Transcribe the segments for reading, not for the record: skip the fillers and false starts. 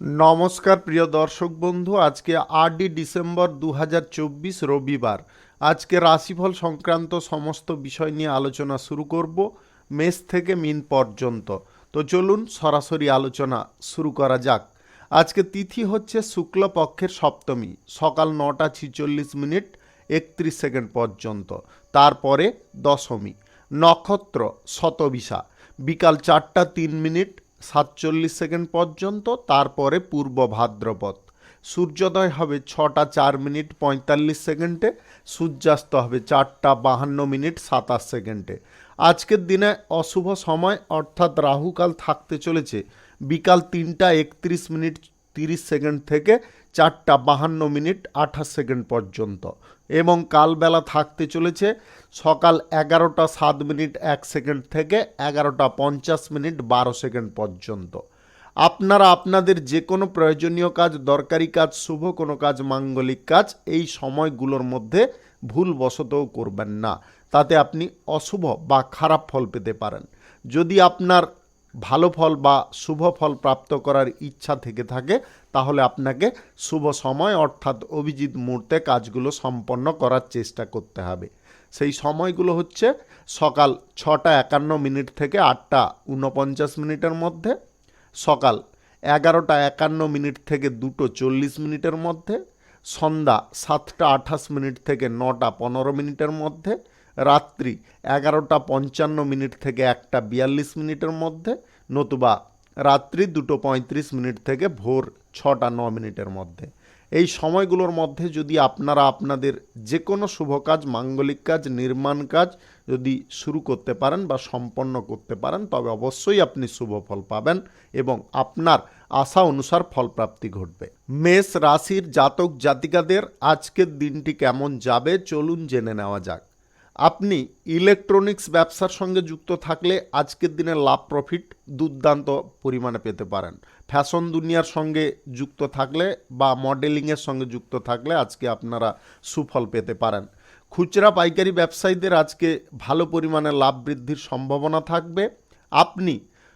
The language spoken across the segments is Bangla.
নমস্কার প্রিয় দর্শক বন্ধু, আজকে 8 ডিসেম্বর 2024 রবিবার। আজকে রাশিফল সংক্রান্ত সমস্ত বিষয় নিয়ে আলোচনা শুরু করব, মেষ থেকে মিন পর্যন্ত। তো চলুন সরাসরি আলোচনা শুরু করা যাক। আজকে তিথি হচ্ছে শুক্লপক্ষের সপ্তমী, সকাল 9:46 31 সেকেন্ড পর্যন্ত। তারপরে দশমী। নক্ষত্র শতবিশা, বিকাল 4:03 47 সেকেন্ড পর্যন্ত। তারপরে পূর্ব ভাদ্রপদ। সূর্যোদয় হবে 6:04 45 সেকেন্ডে, সূর্যাস্ত হবে 4:52 27 সেকেন্ডে। আজকের দিনে অশুভ সময় অর্থাৎ রাহুকাল থাকতে চলেছে বিকাল 3:31 30 সেকেন্ড থেকে 4:52 28 সেকেন্ড পর্যন্ত, এবং কালবেলা থাকতে চলেছে সকাল 11:07 1 সেকেন্ড থেকে 11:50 12 সেকেন্ড পর্যন্ত। আপনারা আপনাদের যে কোনো প্রয়োজনীয় কাজ, দরকারি কাজ, শুভ কোনো কাজ, মাঙ্গলিক কাজ এই সময়গুলোর মধ্যে ভুলবশতও করবেন না, তাতে আপনি অশুভ বা খারাপ ফল পেতে পারেন। যদি আপনার ভালো ফল বা শুভ ফল প্রাপ্ত করার ইচ্ছা থেকে থাকে তাহলে আপনাকে শুভ সময় অর্থাৎ অভিজিৎ মুহূর্তে কাজগুলো সম্পন্ন করার চেষ্টা করতে হবে। সেই সময়গুলো হচ্ছে সকাল 6:51 থেকে 8:49 মধ্যে, সকাল 11:51 থেকে 2:40 মধ্যে, সন্ধ্যা 7:28 থেকে 9:15 মধ্যে, রাত্রি 11:55 থেকে 1:42 মধ্যে, নতুবা রাত্রি 2:35 থেকে ভোর 6:09 মধ্যে। এই সময়গুলোর মধ্যে যদি আপনারা আপনাদের যে কোনো শুভ কাজ, মাঙ্গলিক কাজ, নির্মাণ কাজ যদি শুরু করতে পারেন বা সম্পন্ন করতে পারেন তবে অবশ্যই আপনি শুভ ফল পাবেন এবং আপনার আশা অনুসার ফলপ্রাপ্তি ঘটবে। মেষ রাশির জাতক জাতিকাদের আজকের দিনটি কেমন যাবে চলুন জেনে নেওয়া যাক। আপনি ইলেকট্রনিক্স ব্যবসার সঙ্গে যুক্ত থাকলে আজকের দিনে লাভ প্রফিট দুর্দান্ত পরিমাণে পেতে পারেন। ফ্যাশন দুনিয়ার সঙ্গে যুক্ত থাকলে বা মডেলিংয়ের সঙ্গে যুক্ত থাকলে আজকে আপনারা সুফল পেতে পারেন। খুচরা পাইকারি ব্যবসায়ীদের আজকে ভালো পরিমাণে লাভ বৃদ্ধির সম্ভাবনা থাকবে। আপনি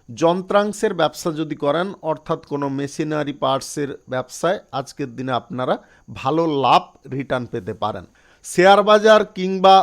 যন্ত্রাংশের ব্যবসা যদি করেন অর্থাৎ কোনো মেশিনারি পার্টসের ব্যবসায় আজকের দিনে আপনারা ভালো লাভ রিটার্ন পেতে পারেন। শেয়ার বাজার কিংবা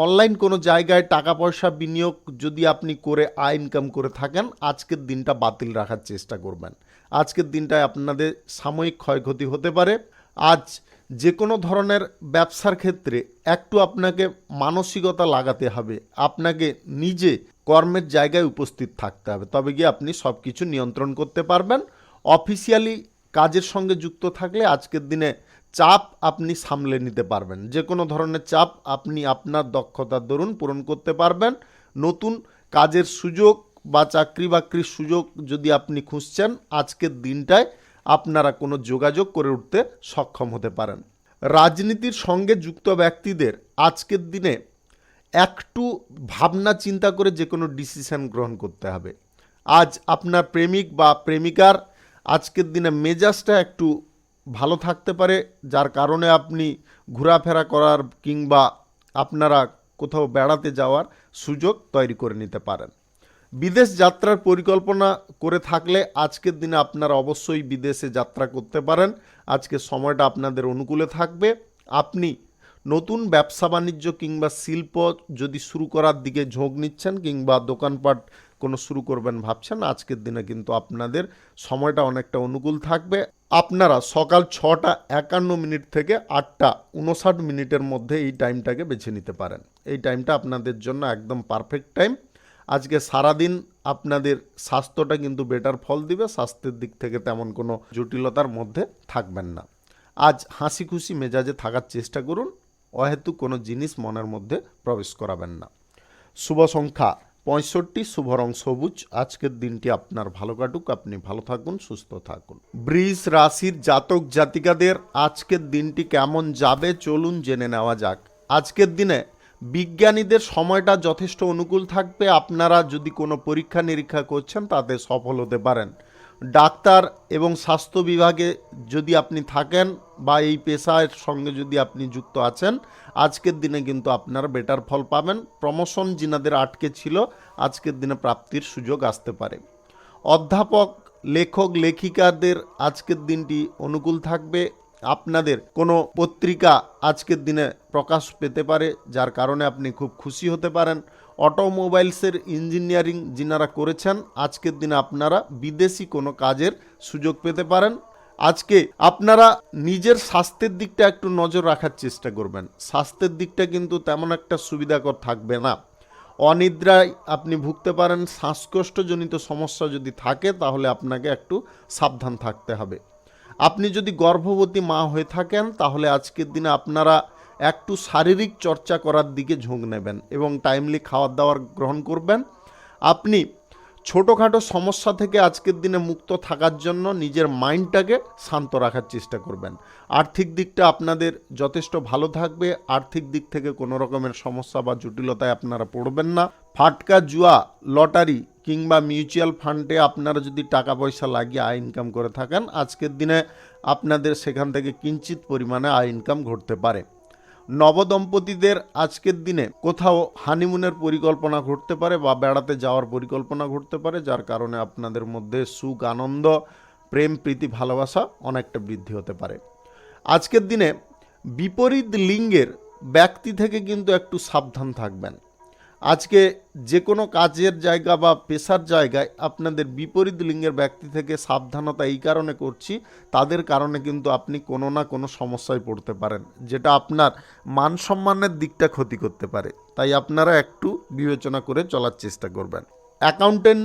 অনলাইন কোনো জায়গায় টাকা পয়সা বিনিয়োগ যদি আপনি করে আয় ইনকাম করে থাকেন আজকের দিনটা বাতিল রাখার চেষ্টা করবেন। আজকের দিনটায় আপনাদের সাময়িক ক্ষয়ক্ষতি হতে পারে। আজ যে কোনো ধরনের ব্যবসার ক্ষেত্রে একটু আপনাকে মানসিকতা লাগাতে হবে, আপনাকে নিজে কর্মের জায়গায় উপস্থিত থাকতে হবে, তবে গিয়ে আপনি সব কিছু নিয়ন্ত্রণ করতে পারবেন। অফিসিয়ালি কাজের সঙ্গে যুক্ত থাকলে আজকের দিনে চাপ আপনি সামলে নিতে পারবেন। যে কোনো ধরনের চাপ আপনি আপনার দক্ষতার দরুন পূরণ করতে পারবেন। নতুন কাজের সুযোগ বা চাকরি বাকরির সুযোগ যদি আপনি খুঁজছেন আজকের দিনটায় আপনারা কোনো যোগাযোগ করে উঠতে সক্ষম হতে পারেন। রাজনীতির সঙ্গে যুক্ত ব্যক্তিদের আজকের দিনে একটু ভাবনা চিন্তা করে যে কোনো ডিসিশন গ্রহণ করতে হবে। আজ আপনার প্রেমিক বা প্রেমিকার আজকের দিনে মেজাজটা একটু ভালো থাকতে পারে, যার কারণে আপনি ঘোরাফেরা করার কিংবা আপনারা কোথাও বেড়াতে যাওয়ার সুযোগ তৈরি করে নিতে পারেন। বিদেশ যাত্রার পরিকল্পনা করে থাকলে আজকের দিনে আপনারা অবশ্যই বিদেশে যাত্রা করতে পারেন। আজকের সময়টা আপনাদের অনুকূলে থাকবে। আপনি নতুন ব্যবসা বাণিজ্য কিংবা শিল্প যদি শুরু করার দিকে ঝোঁক নিচ্ছেন কিংবা দোকানপাট কোনো শুরু করবেন ভাবছেন আজকের দিনে কিন্তু আপনাদের সময়টা অনেকটা অনুকূল থাকবে। আপনারা সকাল 6:51 থেকে 8:59 মধ্যে এই টাইমটাকে বেছে নিতে পারেন। এই টাইমটা আপনাদের জন্য একদম পারফেক্ট টাইম। আজকে সারাদিন আপনাদের স্বাস্থ্যটা কিন্তু বেটার ফল দিবে, স্বাস্থ্যের দিক থেকে তেমন কোনো জটিলতার মধ্যে থাকবেন না। আজ হাসি খুশি মেজাজে থাকার চেষ্টা করুন, অহেতুক কোনো জিনিস মনের মধ্যে প্রবেশ করাবেন না। শুভ সংখ্যা 65, শুভ রং সবুজ। আজকের দিনটি আপনার ভালো কাটুক, আপনি ভালো থাকুন, সুস্থ থাকুন। বৃষ রাশির জাতক জাতিকাদের আজকের দিনটি কেমন যাবে চলুন জেনে নেওয়া যাক। আজকের দিনে বিজ্ঞানীদের সময়টা যথেষ্ট অনুকূল থাকবে। আপনারা যদি কোনো পরীক্ষা নিরীক্ষা করছেন তাতে সফল হতে পারেন। ডাক্তার এবং স্বাস্থ্য বিভাগে যদি আপনি থাকেন বা এই পেশার সঙ্গে যদি আপনি যুক্ত আছেন আজকের দিনে কিন্তু আপনারা বেটার ফল পাবেন। প্রমোশন যিনাদের আটকে ছিল আজকের দিনে প্রাপ্তির সুযোগ আসতে পারে। অধ্যাপক, লেখক লেখিকাদের আজকের দিনটি অনুকূল থাকবে। আপনাদের কোনো পত্রিকা আজকের দিনে প্রকাশ পেতে পারে, যার কারণে আপনি খুব খুশি হতে পারেন। অটোমোবাইলসের ইঞ্জিনিয়ারিং যিনারা করেছেন, আজকের দিনে আপনারা বিদেশি কোনো কাজের সুযোগ পেতে পারেন। আজকে আপনারা নিজের স্বাস্থ্যের দিকটা একটু নজর রাখার চেষ্টা করবেন। স্বাস্থ্যের দিকটা কিন্তু তেমন একটা সুবিধাকর থাকবে না। অনিদ্রায় আপনি ভুগতে পারেন। শ্বাসকষ্টজনিত সমস্যা যদি থাকে তাহলে আপনাকে একটু সাবধান থাকতে হবে। আপনি যদি গর্ভবতী মা হয়ে থাকেন তাহলে আজকের দিনে আপনারা একটু শারীরিক চর্চা করার দিকে ঝোঁক নেবেন এবং টাইমলি খাওয়ার দাওয়ার গ্রহণ করবেন। আপনি ছোটোখাটো সমস্যা থেকে আজকের দিনে মুক্ত থাকার জন্য নিজের মাইন্ডটাকে শান্ত রাখার চেষ্টা করবেন। আর্থিক দিকটা আপনাদের যথেষ্ট ভালো থাকবে। আর্থিক দিক থেকে কোনো রকমের সমস্যা বা জটিলতায় আপনারা পড়বেন না। ফাটকা, জুয়া, লটারি কিংবা মিউচুয়াল ফান্ডে আপনারা যদি টাকা পয়সা লাগিয়ে আয় ইনকাম করে থাকেন, আজকের দিনে আপনাদের সেখান থেকে কিঞ্চিত পরিমাণে আয় ইনকাম ঘটতে পারে। নবদম্পতিদের আজকের দিনে কোথাও হানিমুনের পরিকল্পনা ঘটতে পারে বা বেড়াতে যাওয়ার পরিকল্পনা ঘটতে পারে, যার কারণে আপনাদের মধ্যে সুখ, আনন্দ, প্রেম, প্রীতি, ভালোবাসা অনেকটা বৃদ্ধি হতে পারে। আজকের দিনে বিপরীত লিঙ্গের ব্যক্তি থেকে কিন্তু একটু সাবধান থাকবেন। আজকে যে কোনো কাজের জায়গা বা পেশার জায়গায় আপনাদের বিপরীত লিঙ্গের ব্যক্তি থেকে সাবধানতা এই কারণে করছি, তাদের কারণে কিন্তু আপনি কোনো না কোনো সমস্যায় পড়তে পারেন, যেটা আপনার মান সম্মানের দিকটা ক্ষতি করতে পারে। তাই আপনারা একটু বিবেচনা করে চলার চেষ্টা করবেন। অ্যাকাউন্টেন্ট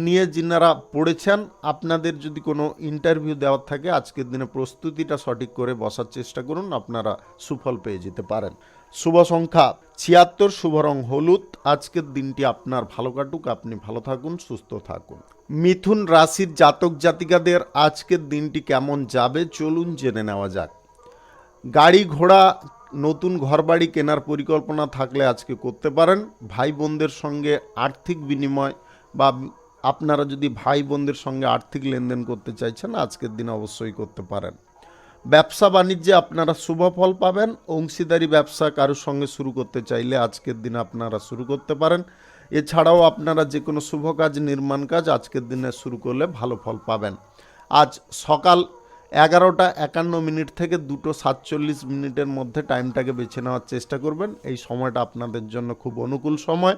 নিয়ে যিনারা পড়েছেন, আপনাদের যদি কোনো ইন্টারভিউ দেওয়ার থাকে, আজকের দিনে প্রস্তুতিটা সঠিক করে বসার চেষ্টা করুন, আপনারা সুফল পেয়ে যেতে পারেন। শুভ সংখ্যা 76, শুভ রং হলুদ। আজকের দিনটি আপনার ভালো কাটুক, আপনি ভালো থাকুন, সুস্থ থাকুন। মিথুন রাশির জাতক জাতিকাদের আজকের দিনটি কেমন যাবে চলুন জেনে নেওয়া যাক। গাড়ি ঘোড়া, নতুন ঘরবাড়ি কেনার পরিকল্পনা থাকলে আজকে করতে পারেন। ভাই বোনদের সঙ্গে আর্থিক বিনিময় বা আপনারা যদি ভাই বোনদের সঙ্গে আর্থিক লেনদেন করতে চাইছেন, আজকের দিনে অবশ্যই করতে পারেন। ব্যবসা বাণিজ্যে আপনারা শুভ ফল পাবেন। অংশীদারি ব্যবসা কারোর সঙ্গে শুরু করতে চাইলে আজকের দিনে আপনারা শুরু করতে পারেন। এছাড়াও আপনারা যে কোনো শুভ কাজ, নির্মাণ কাজ আজকের দিনে শুরু করলে ভালো ফল পাবেন। আজ সকাল 11:51 থেকে 2:47 মধ্যে টাইমটাকে বেছে নেওয়ার চেষ্টা করবেন। এই সময়টা আপনাদের জন্য খুব অনুকূল সময়।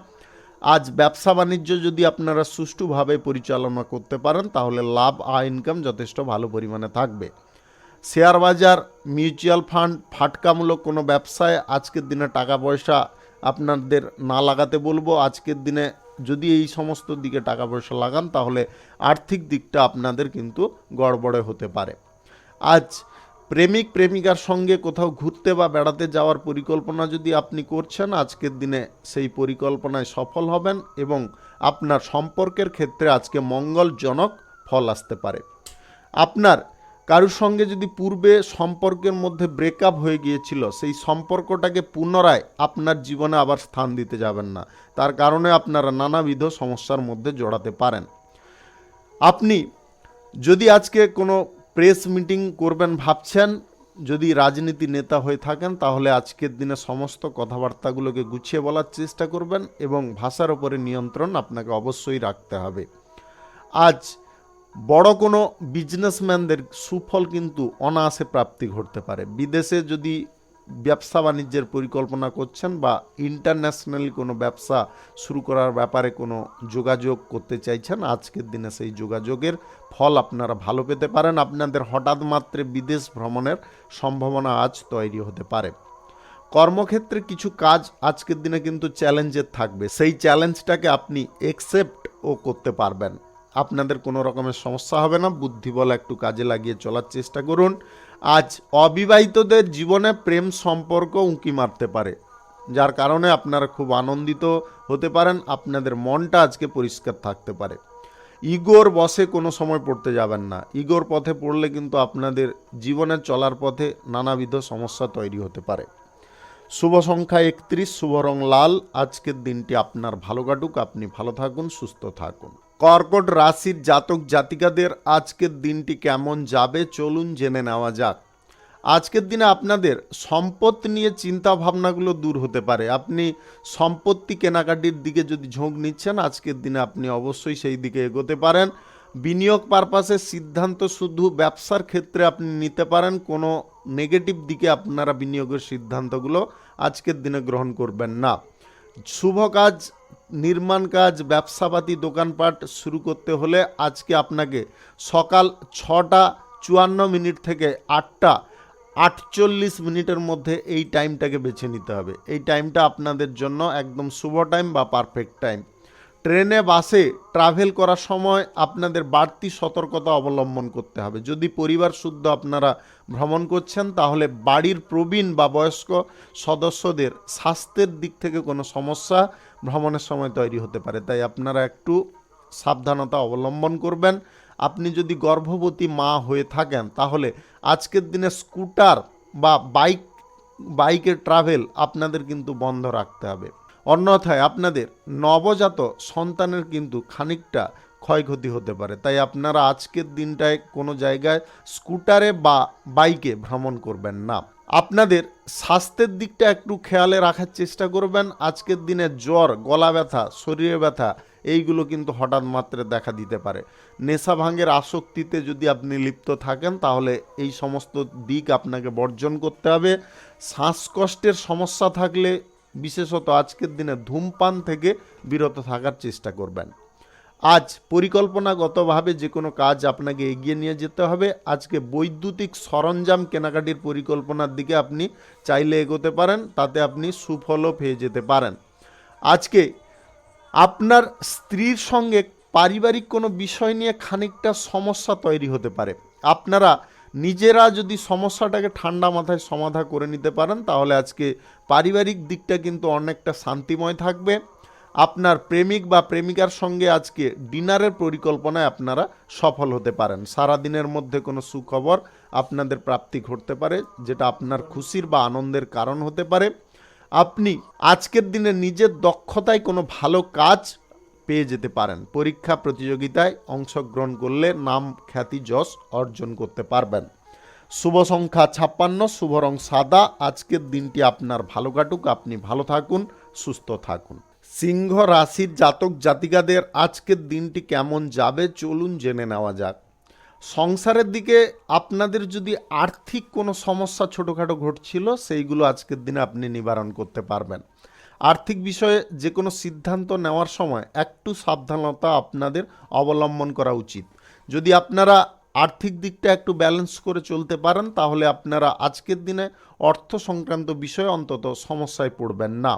আজ ব্যবসা বাণিজ্য যদি আপনারা সুষ্ঠুভাবে পরিচালনা করতে পারেন তাহলে লাভ, আয়, ইনকাম যথেষ্ট ভালো পরিমাণে থাকবে। শেয়ার বাজার, মিউচুয়াল ফান্ড, ফাটকামূলক কোনো ব্যবসায় আজকের দিনে টাকা পয়সা আপনাদের না লাগাতে বলবো। আজকের দিনে যদি এই সমস্ত দিকে টাকা পয়সা লাগান তাহলে আর্থিক দিকটা আপনাদের কিন্তু গড়বড়ে হতে পারে। আজ প্রেমিক প্রেমিকার সঙ্গে কোথাও ঘুরতে বা বেড়াতে যাওয়ার পরিকল্পনা যদি আপনি করছেন, আজকের দিনে সেই পরিকল্পনায় সফল হবেন এবং আপনার সম্পর্কের ক্ষেত্রে আজকে মঙ্গলজনক ফল আসতে পারে। আপনার কারোর সঙ্গে যদি পূর্বে সম্পর্কের মধ্যে ব্রেকআপ হয়ে গিয়েছিল, সেই সম্পর্কটাকে পুনরায় আপনার জীবনে আবার স্থান দিতে যাবেন না, তার কারণে আপনারা নানাবিধ সমস্যার মধ্যে জড়াতে পারেন। আপনি যদি আজকে কোনো প্রেস মিটিং করবেন ভাবছেন, যদি রাজনীতি নেতা হয়ে থাকেন তাহলে আজকের দিনে সমস্ত কথাবার্তাগুলোকে গুছিয়ে বলার চেষ্টা করবেন এবং ভাষার উপরে নিয়ন্ত্রণ আপনাকে অবশ্যই রাখতে হবে। আজ বড় কোনো বিজনেসম্যানদের সুফল কিন্তু অনায়াসে প্রাপ্তি ঘটতে পারে। বিদেশে যদি ব্যবসা বাণিজ্যের পরিকল্পনা করছেন বা ইন্টারন্যাশনালি কোনো ব্যবসা শুরু করার ব্যাপারে কোনো যোগাযোগ করতে চাইছেন, আজকের দিনে সেই যোগাযোগের ফল আপনারা ভালো পেতে পারেন। আপনাদের হঠাৎ মাত্রে বিদেশ ভ্রমণের সম্ভাবনা আজ তৈরি হতে পারে। কর্মক্ষেত্রে কিছু কাজ আজকের দিনে কিন্তু চ্যালেঞ্জের থাকবে, সেই চ্যালেঞ্জটাকে আপনি একসেপ্টও করতে পারবেন। আপনাদের কোনো রকমের সমস্যা হবে না। বুদ্ধিবল একটু কাজে লাগিয়ে চলার চেষ্টা করুন। আজ অবিবাহিতদের জীবনে প্রেম সম্পর্ক উঁকি মারতে পারে, যার কারণে আপনারা খুব আনন্দিত হতে পারেন। আপনাদের মনটা আজকে পরিষ্কার থাকতে পারে। ইগোর বশে কোনো সময় পড়তে যাবেন না। ইগোর পথে পড়লে কিন্তু আপনাদের জীবনের চলার পথে নানাবিধ সমস্যা তৈরি হতে পারে। শুভ সংখ্যা 31, শুভ রং লাল। আজকের দিনটি আপনার ভালো কাটুক, আপনি ভালো থাকুন, সুস্থ থাকুন। কর্কট রাশির জাতক জাতিকাদের আজকের দিনটি কেমন যাবে চলুন জেনে নেওয়া যাক। আজকের দিনে আপনাদের সম্পত্তি নিয়ে চিন্তা ভাবনাগুলো দূর হতে পারে। আপনি সম্পত্তি কেনাকাটির দিকে যদি ঝোঁক নিচ্ছেন, আজকের দিনে আপনি অবশ্যই সেই দিকে এগোতে পারেন। বিনিয়োগ পারপাসের সিদ্ধান্ত শুধু ব্যবসার ক্ষেত্রে আপনি নিতে পারেন, কোনো নেগেটিভ দিকে আপনারা বিনিয়োগের সিদ্ধান্তগুলো আজকের দিনে গ্রহণ করবেন না। শুভ কাজ, নির্মাণ কাজ, ব্যবসাপাতি, দোকানপাট শুরু করতে হলে আজকে আপনাকে সকাল 6:54 থেকে 8:48 মধ্যে এই টাইমটাকে বেছে নিতে হবে। এই টাইমটা আপনাদের জন্য একদম শুভ টাইম বা পারফেক্ট টাইম। ট্রেনে, বাসে ট্রাভেল করার সময় আপনাদের বাড়তি সতর্কতা অবলম্বন করতে হবে। যদি পরিবার শুদ্ধ আপনারা ভ্রমণ করছেন, তাহলে বাড়ির প্রবীণ বা বয়স্ক সদস্যদের স্বাস্থ্যের দিক থেকে কোনো সমস্যা ভ্রমণের সময় তৈরি হতে পারে, তাই আপনারা একটু সাবধানতা অবলম্বন করবেন। আপনি যদি গর্ভবতী মা হয়ে থাকেন, তাহলে আজকের দিনে স্কুটার বা বাইকের ট্রাভেল আপনাদের কিন্তু বন্ধ রাখতে হবে। অন্যথায় আপনাদের নবজাত সন্তানের কিন্তু খানিকটা ক্ষয়ক্ষতি হতে পারে, তাই আপনারা আজকের দিনটায় কোনো জায়গায় স্কুটারে বা বাইকে ভ্রমণ করবেন না। আপনাদের স্বাস্থ্যের দিকটা একটু খেয়ালে রাখার চেষ্টা করবেন। আজকের দিনে জ্বর, গলা ব্যথা, শরীরে ব্যথা এইগুলো কিন্তু হঠাৎ মাত্রে দেখা দিতে পারে। নেশা ভাঙের আসক্তিতে যদি আপনি লিপ্ত থাকেন, তাহলে এই সমস্ত দিক আপনাকে বর্জন করতে হবে। শ্বাসকষ্টের সমস্যা থাকলে বিশেষত আজকের দিনে ধূমপান থেকে বিরত থাকার চেষ্টা করবেন। আজ পরিকল্পনাগতভাবে যে কোনো কাজ আপনাকে এগিয়ে নিয়ে যেতে হবে। আজকে বৈদ্যুতিক সরঞ্জাম কেনাকাটির পরিকল্পনার দিকে আপনি চাইলে এগোতে পারেন, তাতে আপনি সুফলও পেয়ে যেতে পারেন। আজকে আপনার স্ত্রীর সঙ্গে পারিবারিক কোনো বিষয় নিয়ে খানিকটা সমস্যা তৈরি হতে পারে। আপনারা নিজেরা যদি সমস্যাটাকে ঠান্ডা মাথায় সমাধান করে নিতে পারেন, তাহলে আজকে পারিবারিক দিকটা কিন্তু অনেকটা শান্তিময় থাকবে। আপনার প্রেমিক বা প্রেমিকার সঙ্গে আজকে ডিনারের পরিকল্পনায় আপনারা সফল হতে পারেন। সারা দিনের মধ্যে কোনো সুখবর আপনাদের প্রাপ্তি ঘটতে পারে, যেটা আপনার খুশির বা আনন্দের কারণ হতে পারে। আপনি আজকের দিনে নিজের দক্ষতায় কোনো ভালো কাজ পেয়ে যেতে পারেন। পরীক্ষা প্রতিযোগিতায় অংশগ্রহণ করলে নাম, খ্যাতি, যশ অর্জন করতে পারবেন। শুভ সংখ্যা 56, শুভ রং সাদা। আজকের দিনটি আপনার ভালো কাটুক, আপনি ভালো থাকুন, সুস্থ থাকুন। সিংহ রাশির জাতক জাতিকাদের আজকের দিনটি কেমন যাবে চলুন জেনে নেওয়া যাক। সংসারের দিকে আপনাদের যদি আর্থিক কোনো সমস্যা ছোটোখাটো ঘটছিল, সেইগুলো আজকের দিনে আপনি নিবারণ করতে পারবেন। আর্থিক বিষয়ে যে কোনো সিদ্ধান্ত নেওয়ার সময় একটু সাবধানতা আপনাদের অবলম্বন করা উচিত। যদি আপনারা আর্থিক দিকটা একটু ব্যালেন্স করে চলতে পারেন, তাহলে আপনারা আজকের দিনে অর্থ সংক্রান্ত বিষয়ে অন্তত সমস্যায় পড়বেন না।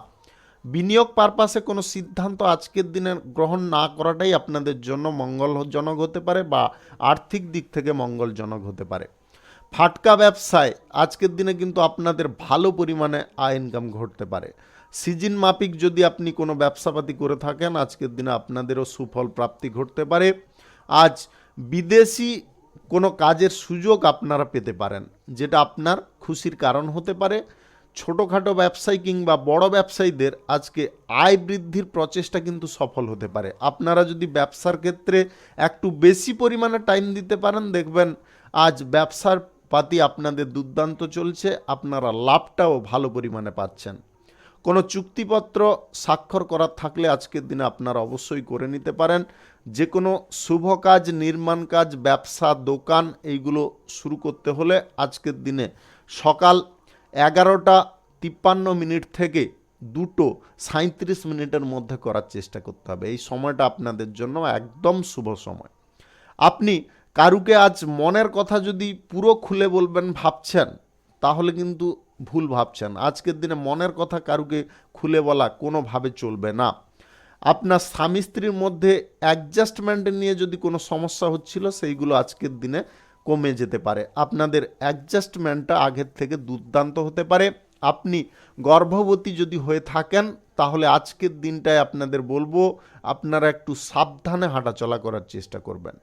বিনিয়োগ পারপাসে কোনো সিদ্ধান্ত আজকের দিনে গ্রহণ না করাটাই আপনাদের জন্য মঙ্গলজনক হতে পারে বা আর্থিক দিক থেকে মঙ্গলজনক হতে পারে। ফাটকা ব্যবসায় আজকের দিনে কিন্তু আপনাদের ভালো পরিমাণে আয় ইনকাম ঘটতে পারে। সিজন মাফিক যদি আপনি কোনো ব্যবসাপাতি করে থাকেন, আজকের দিনে আপনাদেরও সুফল প্রাপ্তি ঘটতে পারে। আজ বিদেশি কোনো কাজের সুযোগ আপনারা পেতে পারেন, যেটা আপনার খুশির কারণ হতে পারে। ছোটোখাটো ব্যবসায়ী কিংবা বড় ব্যবসায়ীদের আজকে আয় বৃদ্ধির প্রচেষ্টা কিন্তু সফল হতে পারে। আপনারা যদি ব্যবসার ক্ষেত্রে একটু বেশি পরিমাণে টাইম দিতে পারেন, দেখবেন আজ ব্যবসার পাতি আপনাদের দুর্দান্ত চলছে, আপনারা লাভটাও ভালো পরিমাণে পাচ্ছেন। কোনো চুক্তিপত্র স্বাক্ষর করার থাকলে আজকের দিনে আপনারা অবশ্যই করে নিতে পারেন। যে কোনো শুভ কাজ, নির্মাণ কাজ, ব্যবসা, দোকান এইগুলো শুরু করতে হলে আজকের দিনে সকাল 11:53 থেকে 2:37 মধ্যে করার চেষ্টা করতে হবে। এই সময়টা আপনাদের জন্য একদম শুভ সময়। আপনি কারুকে আজ মনের কথা যদি পুরো খুলে বলবেন ভাবছেন, তাহলে কিন্তু ভুল ভাবছেন। আজকের দিনে মনের কথা কারুকে খুলে বলা কোনোভাবে চলবে না। আপনার স্বামী স্ত্রীর মধ্যে অ্যাডজাস্টমেন্ট নিয়ে যদি কোনো সমস্যা হচ্ছিল, সেইগুলো আজকের দিনে কমে যেতে পারে। আপনাদের অ্যাডজাস্টমেন্টটা আগের থেকে দুর্দান্ত হতে পারে। আপনি গর্ভবতী যদি হয়ে থাকেন, তাহলে আজকের দিনটায় আপনাদের বলবো আপনারা একটু সাবধানে হাঁটাচলা করার চেষ্টা করবেন।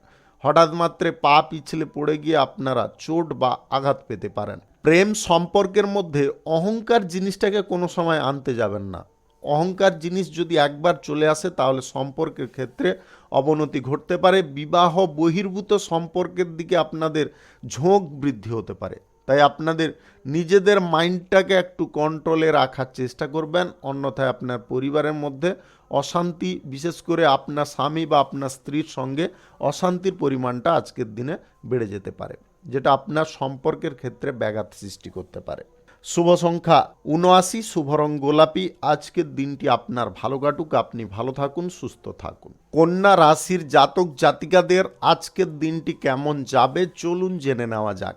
হঠাৎ মাত্রে পা পিছলে পড়ে গিয়ে আপনারা চোট বা আঘাত পেতে পারেন। প্রেম সম্পর্কের মধ্যে অহংকার জিনিসটাকে কোনো সময় আনতে যাবেন না। অহংকার জিনিস যদি একবার চলে আসে, তাহলে সম্পর্কের ক্ষেত্রে অবনতি ঘটতে পারে। বিবাহ বহির্ভূত সম্পর্কের দিকে আপনাদের ঝোঁক বৃদ্ধি হতে পারে। তাই আপনাদের নিজেদের মাইন্ডটাকে একটু কন্ট্রোলে রাখার চেষ্টা করবেন, অন্যথায় আপনার পরিবারের মধ্যে অশান্তি, বিশেষ করে আপনার স্বামী বা আপনার স্ত্রীর সঙ্গে অশান্তির পরিমাণটা আজকের দিনে বেড়ে যেতে পারে, যেটা আপনার সম্পর্কের ক্ষেত্রে ব্যাঘাত সৃষ্টি করতে পারে। শুভ সংখ্যা ৭৯, শুভ রং গোলাপি। আজকের দিনটি আপনার ভালো কাটুক, আপনি ভালো থাকুন, সুস্থ থাকুন। কন্যা রাশির জাতক জাতিকাদের আজকের দিনটি কেমন যাবে চলুন জেনে নেওয়া যাক।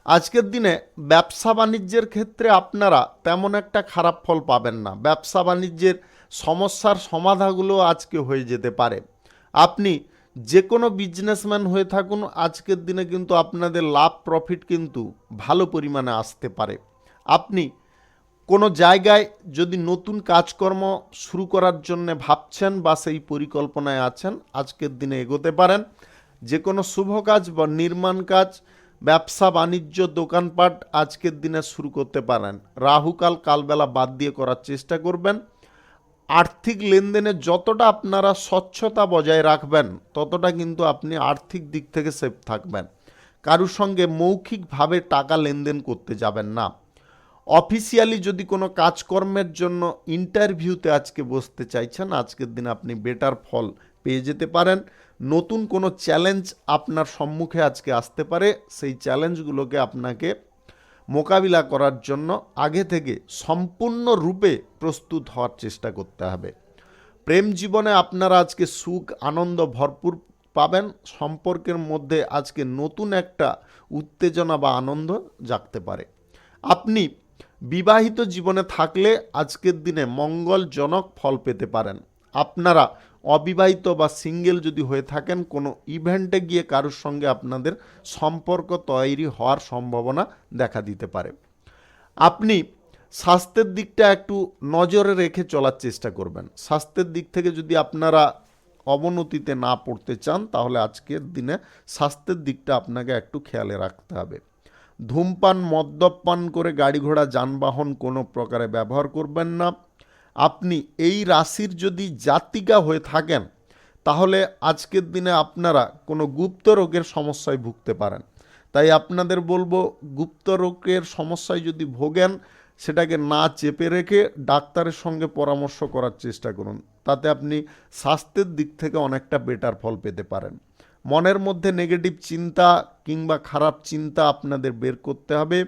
আজকের দিনে ব্যবসা বাণিজ্যের ক্ষেত্রে আপনারা তেমন একটা খারাপ ফল পাবেন না। ব্যবসা বাণিজ্যের সমস্যার সমাধানগুলো আজকে হয়ে যেতে পারে। আপনি যে কোনো বিজনেসম্যান হয়ে থাকুন, আজকের দিনে কিন্তু আপনাদের লাভ প্রফিট কিন্তু ভালো পরিমাণে আসতে পারে। আপনি কোনো জায়গায় যদি নতুন কাজকর্ম শুরু করার জন্য ভাবছেন বা সেই পরিকল্পনায় আছেন, আজকের দিনে এগোতে পারেন। যে কোনো শুভ কাজ বা নির্মাণ কাজ, ব্যবসা বাণিজ্য, দোকানপাট আজকের দিনে শুরু করতে পারেন। রাহুকাল কালবেলা বাদ দিয়ে করার চেষ্টা করবেন। আর্থিক লেনদেনে যতটা আপনারা স্বচ্ছতা বজায় রাখবেন, ততটা কিন্তু আপনি আর্থিক দিক থেকে সেফ থাকবেন। কারোর সঙ্গে মৌখিকভাবে টাকা লেনদেন করতে যাবেন না। অফিসিয়ালি যদি কোনো কাজকর্মের জন্য ইন্টারভিউতে আজকে বসতে চাইছেন, আজকের দিনে আপনি বেটার ফল পেয়ে যেতে পারেন। নতুন কোনো চ্যালেঞ্জ আপনার সম্মুখে আজকে আসতে পারে, সেই চ্যালেঞ্জগুলোকে আপনাকে মোকাবিলা করার জন্য আগে থেকে সম্পূর্ণরূপে প্রস্তুত হওয়ার চেষ্টা করতে হবে। প্রেম জীবনে আপনারা আজকে সুখ আনন্দ ভরপুর পাবেন। সম্পর্কের মধ্যে আজকে নতুন একটা উত্তেজনা বা আনন্দ জাগতে পারে। আপনি বিবাহিত জীবনে থাকলে আজকের দিনে মঙ্গলজনক ফল পেতে পারেন। আপনারা অবিবাহিত বা সিঙ্গেল যদি হয়ে থাকেন, কোনো ইভেন্টে গিয়ে কারোর সঙ্গে আপনাদের সম্পর্ক তৈরি হওয়ার সম্ভাবনা দেখা দিতে পারে। আপনি স্বাস্থ্যের দিকটা একটু নজরে রেখে চলার চেষ্টা করবেন। স্বাস্থ্যের দিক থেকে যদি আপনারা অবনতিতে না পড়তে চান, তাহলে আজকের দিনে স্বাস্থ্যের দিকটা আপনাকে একটু খেয়ালে রাখতে হবে। ধূমপান মদ্যপান করে গাড়ি ঘোড়া যানবাহন কোনো প্রকারে ব্যবহার করবেন না। আপনি এই রাশির যদি জাতিকা হয়ে থাকেন, তাহলে আজকের দিনে আপনারা কোনো গুপ্ত রোগের সমস্যায় ভুগতে পারেন। তাই আপনাদের বলবো, গুপ্ত রোগের সমস্যায় যদি ভোগেন, সেটাকে না চেপে রেখে ডাক্তারের সঙ্গে পরামর্শ করার চেষ্টা করুন। তাতে আপনি স্বাস্থ্যের দিক থেকে অনেকটা বেটার ফল পেতে পারেন। মনের মধ্যে নেগেটিভ চিন্তা কিংবা খারাপ চিন্তা আপনাদের বের করতে হবে।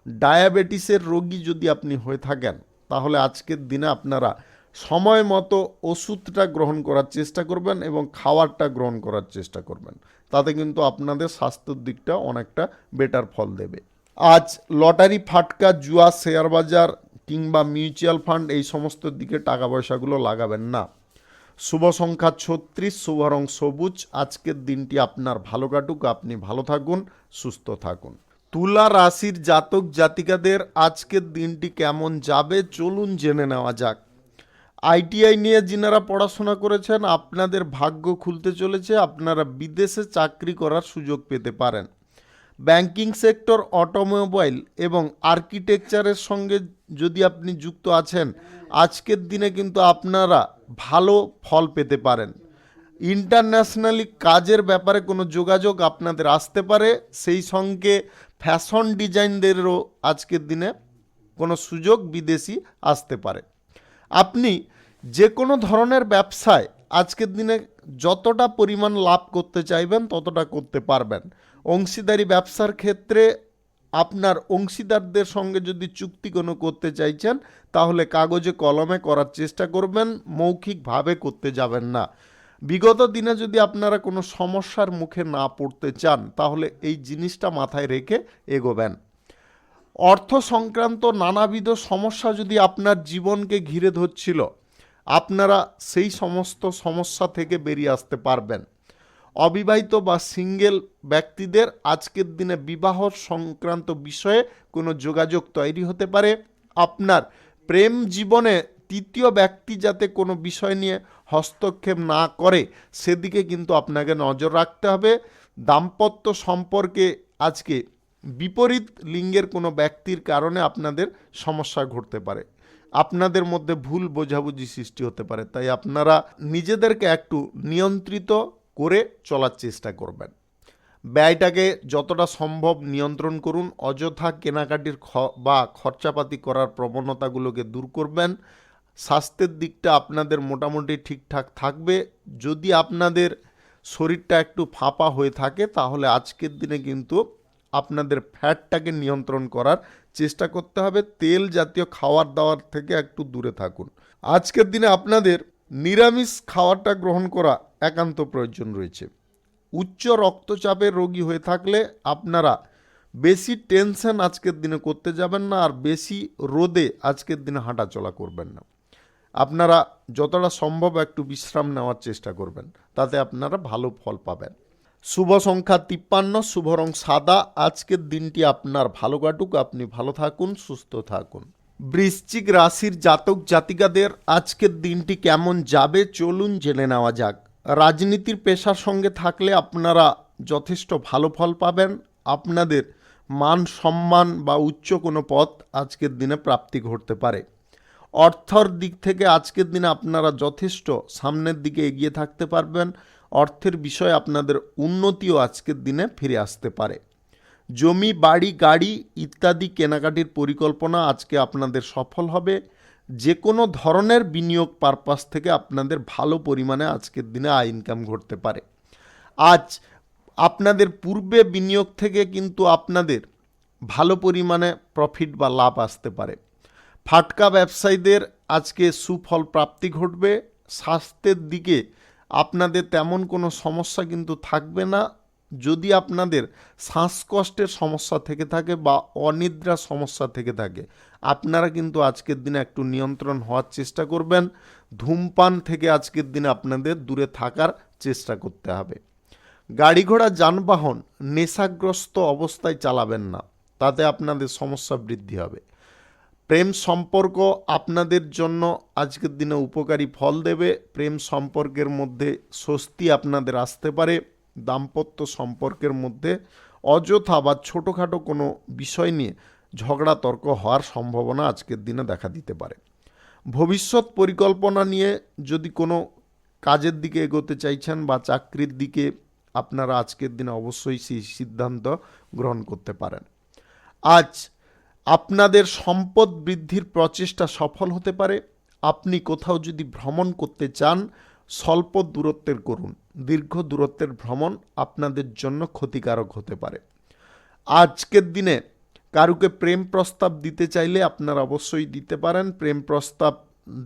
ডায়াবেটিসের রোগী যদি আপনি হয়ে থাকেন, তাহলে আজকের দিনে আপনারা সময় মতো ওষুধটা গ্রহণ করার চেষ্টা করবেন এবং খাবারটা গ্রহণ করার চেষ্টা করবেন। তাতে কিন্তু আপনাদের স্বাস্থ্যের দিকটা অনেকটা বেটার ফল দেবে। আজ লটারি, ফাটকা, জুয়া, শেয়ার বাজার কিংবা মিউচুয়াল ফান্ড এই সমস্ত দিকে টাকা পয়সাগুলো লাগাবেন না। শুভ সংখ্যা ৩৬, শুভ রং সবুজ। আজকের দিনটি আপনার ভালো কাটুক, আপনি ভালো থাকুন, সুস্থ থাকুন। তুলা রাশির জাতক জাতিকাদের আজকের দিনটি কেমন যাবে চলুন জেনে নেওয়া যাক। আইটিআই নিয়ে যিনারা পড়াশোনা করেছেন, আপনাদের ভাগ্য খুলতে চলেছে। আপনারা বিদেশে চাকরি করার সুযোগ পেতে পারেন। ব্যাংকিং সেক্টর, অটোমোবাইল এবং আর্কিটেকচারের সঙ্গে যদি আপনি যুক্ত আছেন, আজকের দিনে কিন্তু আপনারা ভালো ফল পেতে পারেন। ইন্টারন্যাশনালি কাজের ব্যাপারে কোনো যোগাযোগ আপনাদের আসতে পারে। সেই সঙ্গে ফ্যাশন ডিজাইনদেরও আজকের দিনে কোনো সুযোগ বিদেশি আসতে পারে। আপনি যে কোনো ধরনের ব্যবসায় আজকের দিনে যতটা পরিমাণ লাভ করতে চাইবেন, ততটা করতে পারবেন। অংশীদারি ব্যবসার ক্ষেত্রে আপনার অংশীদারদের সঙ্গে যদি চুক্তি কোনো করতে চাইছেন, তাহলে কাগজে কলমে করার চেষ্টা করবেন, মৌখিকভাবে করতে যাবেন না। বিগত দিনে যদি আপনারা কোনো সমস্যার মুখে না পড়তে চান, তাহলে এই জিনিসটা মাথায় রেখে এগোবেন। অর্থ সংক্রান্ত নানাবিধ সমস্যা যদি আপনার জীবনকে ঘিরে ধরছিল, আপনারা সেই সমস্ত সমস্যা থেকে বেরিয়ে আসতে পারবেন। অবিবাহিত বা সিঙ্গেল ব্যক্তিদের আজকের দিনে বিবাহ সংক্রান্ত বিষয়ে কোনো যোগাযোগ তৈরি হতে পারে। আপনার প্রেম জীবনে তৃতীয় ব্যক্তি যাতে কোনো বিষয় নিয়ে হস্তক্ষেপ না করে, সেদিকে কিন্তু আপনাকে নজর রাখতে হবে। দাম্পত্য সম্পর্কে আজকে বিপরীত লিঙ্গের কোনো ব্যক্তির কারণে আপনাদের সমস্যা ঘটতে পারে। আপনাদের মধ্যে ভুল বোঝাবুঝি সৃষ্টি হতে পারে। তাই আপনারা নিজেদেরকে একটু নিয়ন্ত্রিত করে চলার চেষ্টা করবেন। ব্যয়টাকে যতটা সম্ভব নিয়ন্ত্রণ করুন। অযথা কেনাকাটির বা খরচাপাতি করার প্রবণতাগুলোকে দূর করবেন। স্বাস্থ্যের দিকটা আপনাদের মোটামুটি ঠিকঠাক থাকবে। যদি আপনাদের শরীরটা একটু ফাঁপা হয়ে থাকে তাহলে আজকের দিনে কিন্তু আপনাদের ফ্যাটটাকে নিয়ন্ত্রণ করার চেষ্টা করতে হবে। তেল জাতীয় খাবার দাবার থেকে একটু দূরে থাকুন। আজকের দিনে আপনাদের নিরামিষ খাবারটা গ্রহণ করা একান্ত প্রয়োজন রয়েছে। উচ্চ রক্তচাপের রোগী হয়ে থাকলে আপনারা বেশি টেনশন আজকের দিনে করতে যাবেন না, আর বেশি রোদে আজকের দিনে হাঁটাচলা করবেন না। আপনারা যতটা সম্ভব একটু বিশ্রাম নেওয়ার চেষ্টা করবেন, তাতে আপনারা ভালো ফল পাবেন। শুভ সংখ্যা 53, শুভ রং সাদা। আজকের দিনটি আপনার ভালো কাটুক, আপনি ভালো থাকুন, সুস্থ থাকুন। বৃশ্চিক রাশির জাতক জাতিকাদের আজকের দিনটি কেমন যাবে চলুন জেনে নেওয়া যাক। রাজনীতির পেশার সঙ্গে থাকলে আপনারা যথেষ্ট ভালো ফল পাবেন। আপনাদের মান সম্মান বা উচ্চ কোনো পদ আজকের দিনে প্রাপ্তি ঘটতে পারে। অর্থর দিক থেকে আজকের দিনে আপনারা যথেষ্ট সামনের দিকে এগিয়ে থাকতে পারবেন। অর্থের বিষয়ে আপনাদের উন্নতিও আজকের দিনে ফিরে আসতে পারে। জমি বাড়ি গাড়ি ইত্যাদি কেনাকাটির পরিকল্পনা আজকে আপনাদের সফল হবে। যে কোনো ধরনের বিনিয়োগ পারপাস থেকে আপনাদের ভালো পরিমাণে আজকের দিনে আয় ইনকাম ঘটতে পারে। আজ আপনাদের পূর্বে বিনিয়োগ থেকে কিন্তু আপনাদের ভালো পরিমাণে প্রফিট বা লাভ আসতে পারে। ফাটকা ব্যবসায়ীদের আজকে সুফল প্রাপ্তি ঘটবে। স্বাস্থ্যের দিকে আপনাদের তেমন কোনো সমস্যা কিন্তু থাকবে না। যদি আপনাদের শ্বাসকষ্টের সমস্যা থেকে থাকে বা অনিদ্রার সমস্যা থেকে থাকে, আপনারা কিন্তু আজকের দিনে একটু নিয়ন্ত্রণ হওয়ার চেষ্টা করবেন। ধূমপান থেকে আজকের দিনে আপনাদের দূরে থাকার চেষ্টা করতে হবে। গাড়ি ঘোড়া যানবাহন নেশাগ্রস্ত অবস্থায় চালাবেন না, তাতে আপনাদের সমস্যা বৃদ্ধি হবে। প্রেম সম্পর্ক আপনাদের জন্য আজকের দিনে উপকারী ফল দেবে। প্রেম সম্পর্কের মধ্যে স্বস্তি আপনাদের আসতে পারে। দাম্পত্য সম্পর্কের মধ্যে অযথা বা ছোটোখাটো কোনো বিষয় নিয়ে ঝগড়া তর্ক হওয়ার সম্ভাবনা আজকের দিনে দেখা দিতে পারে। ভবিষ্যৎ পরিকল্পনা নিয়ে যদি কোনো কাজের দিকে এগোতে চাইছেন বা চাকরির দিকে, আপনারা আজকের দিনে অবশ্যই সেই সিদ্ধান্ত গ্রহণ করতে পারেন। আজ আপনাদের সম্পদ বৃদ্ধির প্রচেষ্টা সফল হতে পারে। আপনি কোথাও যদি ভ্রমণ করতে চান, স্বল্প দূরত্বের করুন। দীর্ঘ দূরত্বের ভ্রমণ আপনাদের জন্য ক্ষতিকারক হতে পারে। আজকের দিনে কারুকে প্রেম প্রস্তাব দিতে চাইলে আপনারা অবশ্যই দিতে পারেন। প্রেম প্রস্তাব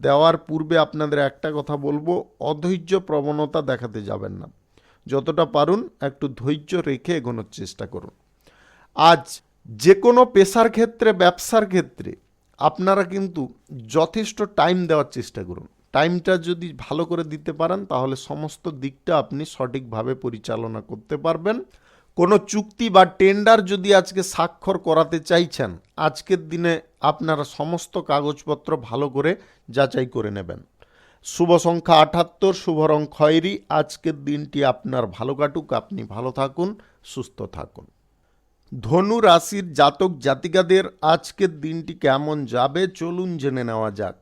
দেওয়ার পূর্বে আপনাদের একটা কথা বলবো, অধৈর্য প্রবণতা দেখাতে যাবেন না। যতটা পারুন একটু ধৈর্য রেখে এগোনোর চেষ্টা করুন। আজ যে কোনো পেশার ক্ষেত্রে ব্যবসার ক্ষেত্রে আপনারা কিন্তু যথেষ্ট টাইম দেওয়ার চেষ্টা করুন। টাইমটা যদি ভালো করে দিতে পারেন তাহলে সমস্ত দিকটা আপনি সঠিকভাবে পরিচালনা করতে পারবেন। কোনো চুক্তি বা টেন্ডার যদি আজকে স্বাক্ষর করাতে চাইছেন, আজকের দিনে আপনারা সমস্ত কাগজপত্র ভালো করে যাচাই করে নেবেন। শুভ সংখ্যা 78, শুভ রং খয়েরি। আজকের দিনটি আপনার ভালো কাটুক, আপনি ভালো থাকুন, সুস্থ থাকুন। ধনু রাশির জাতক জাতিকাদের আজকের দিনটি কেমন যাবে চলুন জেনে নেওয়া যাক।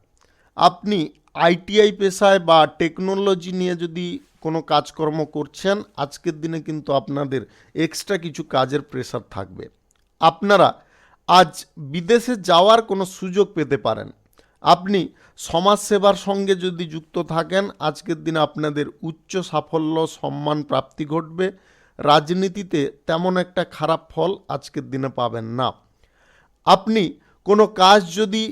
আপনি আইটিআই পেশায় বা টেকনোলজি নিয়ে যদি কোনো কাজকর্ম করছেন, আজকের দিনে কিন্তু আপনাদের এক্সট্রা কিছু কাজের প্রেশার থাকবে। আপনারা আজ বিদেশে যাওয়ার কোনো সুযোগ পেতে পারেন। আপনি সমাজসেবার সঙ্গে যদি যুক্ত থাকেন, আজকের দিনে আপনাদের উচ্চ সাফল্য সম্মান প্রাপ্তি ঘটবে। রাজনীতিতে তেমন একটা খারাপ ফল আজকের দিনে পাবেন না। আপনি কোনো কাজ যদি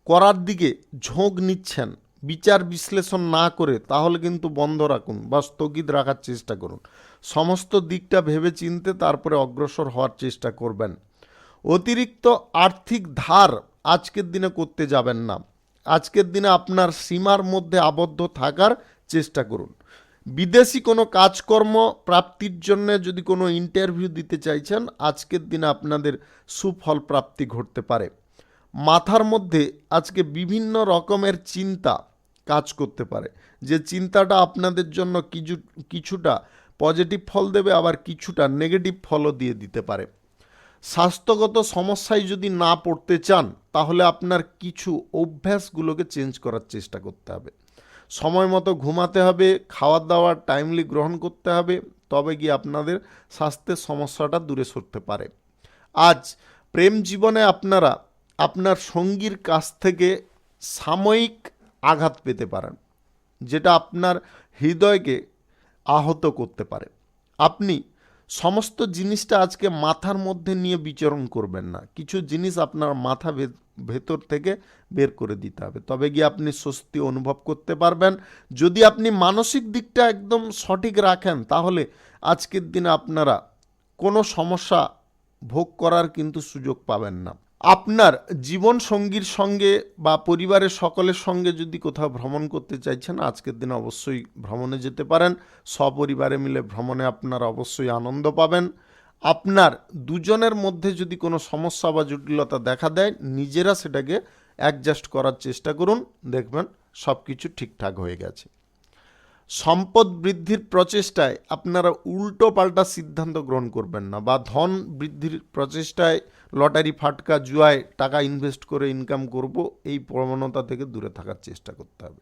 করার দিকে ঝোঁক নিচ্ছেন, বিচার বিশ্লেষণ না করে, তাহলে কিন্তু বন্ধ রাখুন বা স্থগিত রাখার চেষ্টা করুন। সমস্ত দিকটা ভেবে চিনতে তারপরে অগ্রসর হওয়ার চেষ্টা করবেন। অতিরিক্ত আর্থিক ধার আজকের দিনে করতে যাবেন না। আজকের দিনে আপনার সীমার মধ্যে আবদ্ধ থাকার চেষ্টা করুন। বিদেশি কোনো কাজকর্ম প্রাপ্তির জন্য যদি কোনো ইন্টারভিউ দিতে চাইছেন, আজকের দিনে আপনাদের সুফল প্রাপ্তি ঘটতে পারে। মাথার মধ্যে আজকে বিভিন্ন রকমের চিন্তা কাজ করতে পারে, যে চিন্তাটা আপনাদের জন্য কিছুটা পজিটিভ ফল দেবে, আবার কিছুটা নেগেটিভ ফলও দিয়ে দিতে পারে। স্বাস্থ্যগত সমস্যায় যদি না পড়তে চান, তাহলে আপনার কিছু অভ্যাসগুলোকে চেঞ্জ করার চেষ্টা করতে হবে। সময় মতো ঘুমাতে হবে, খাওয়া দাওয়া টাইমলি গ্রহণ করতে হবে, তবে গিয়ে আপনাদের স্বাস্থ্যের সমস্যাটা দূরে সরতে পারে। আজ প্রেম জীবনে আপনারা আপনার সঙ্গীর কাছ থেকে সাময়িক আঘাত পেতে পারেন, যেটা আপনার হৃদয়কে আহত করতে পারে। আপনি সমস্ত জিনিসটা আজকে মাথার মধ্যে নিয়ে বিচরণ করবেন না, কিছু জিনিস আপনার মাথা ভেতর থেকে বের করে দিতে হবে, তবে গিয়ে আপনি স্বস্তি অনুভব করতে পারবেন। যদি আপনি মানসিক দিকটা একদম সঠিক রাখেন, তাহলে আজকের দিনে আপনারা কোনো সমস্যা ভোগ করার কিন্তু সুযোগ পাবেন না। আপনার জীবন সঙ্গীর সঙ্গে বা পরিবারের সকলের সঙ্গে যদি কোথাও ভ্রমণ করতে চাইছেন, আজকের দিনে অবশ্যই ভ্রমণে যেতে পারেন। সপরিবারে মিলে ভ্রমণে আপনারা অবশ্যই আনন্দ পাবেন। আপনার দুজনের মধ্যে যদি কোনো সমস্যা বা জটিলতা দেখা দেয়, নিজেরা সেটাকে অ্যাডজাস্ট করার চেষ্টা করুন, দেখবেন সব কিছু ঠিকঠাক হয়ে গেছে। সম্পদ বৃদ্ধির প্রচেষ্টায় আপনারা উল্টো পাল্টা সিদ্ধান্ত গ্রহণ করবেন না, বা ধন বৃদ্ধির প্রচেষ্টায় লটারি ফাটকা জুয়ায় টাকা ইনভেস্ট করে ইনকাম করব, এই প্রবণতা থেকে দূরে থাকার চেষ্টা করতে হবে।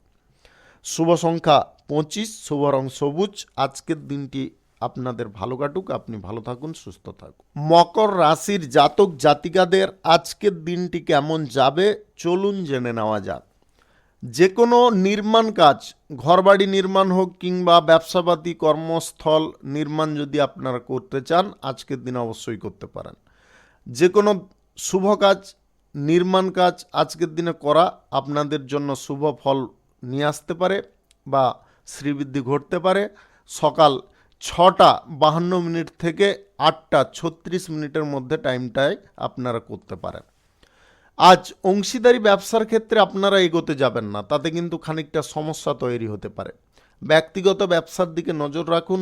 শুভ সংখ্যা 25, শুভ রং সবুজ। আজকের দিনটি আপনাদের ভালো কাটুক, আপনি ভালো থাকুন, সুস্থ থাকুন। মকর রাশির জাতক জাতিকাদের আজকের দিনটি কেমন যাবে চলুন জেনে নেওয়া যাক। যে কোনো নির্মাণ কাজ, ঘরবাড়ি নির্মাণ হোক কিংবা ব্যবসাপাতি কর্মস্থল নির্মাণ যদি আপনারা করতে চান, আজকের দিনে অবশ্যই করতে পারেন। যে কোনো শুভ কাজ, নির্মাণ কাজ আজকের দিনে করা আপনাদের জন্য শুভ ফল নিয়ে আসতে পারে বা শ্রীবৃদ্ধি ঘটতে পারে। সকাল 6:52 থেকে 8:36 মধ্যে টাইমটায় আপনারা করতে পারেন। আজ অংশীদারি ব্যবসার ক্ষেত্রে আপনারা এগোতে যাবেন না, তাতে কিন্তু খানিকটা সমস্যা তৈরি হতে পারে। ব্যক্তিগত ব্যবসার দিকে নজর রাখুন।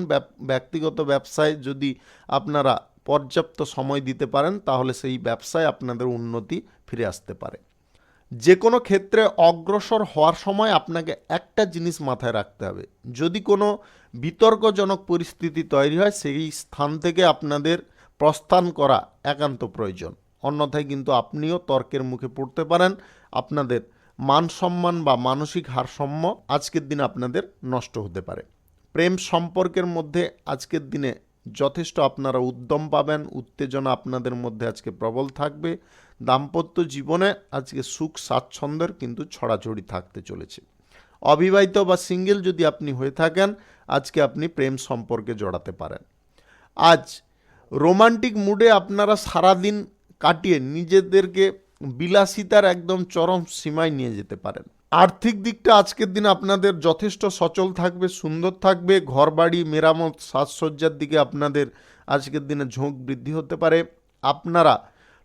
ব্যক্তিগত ব্যবসায় যদি আপনারা পর্যাপ্ত সময় দিতে পারেন, তাহলে সেই ব্যবসায় আপনাদের উন্নতি ফিরে আসতে পারে। যে কোনো ক্ষেত্রে অগ্রসর হওয়ার সময় আপনাকে একটা জিনিস মাথায় রাখতে হবে, যদি কোনো বিতর্কজনক পরিস্থিতি তৈরি হয়, সেই স্থান থেকে আপনাদের প্রস্থান করা একান্ত প্রয়োজন, অন্যথায় কিন্তু আপনিও তর্কের মুখে পড়তে পারেন। আপনাদের মান সম্মান বা মানসিক ভারসাম্য আজকের দিনে আপনাদের নষ্ট হতে পারে। প্রেম সম্পর্কের মধ্যে আজকের দিনে যথেষ্ট আপনারা উদ্যম পাবেন, উত্তেজনা আপনাদের মধ্যে আজকে প্রবল থাকবে। দাম্পত্য জীবনে আজকে সুখ স্বাচ্ছন্দ্যের কিন্তু ছড়াছড়ি থাকতে চলেছে। অবিবাহিত বা সিঙ্গেল যদি আপনি হয়ে থাকেন, আজকে আপনি প্রেম সম্পর্কে জড়াতে পারেন। আজ রোমান্টিক মুডে আপনারা সারাদিন কাটিয়ে নিজেদেরকে বিলাসিতার একদম চরম সীমায় নিয়ে যেতে পারেন। আর্থিক দিকটা আজকের দিনে আপনাদের যথেষ্ট সচল থাকবে, সুন্দর থাকবে। ঘরবাড়ি মেরামত সাজসজ্জার দিকে আপনাদের আজকের দিনে ঝোঁক বৃদ্ধি হতে পারে। আপনারা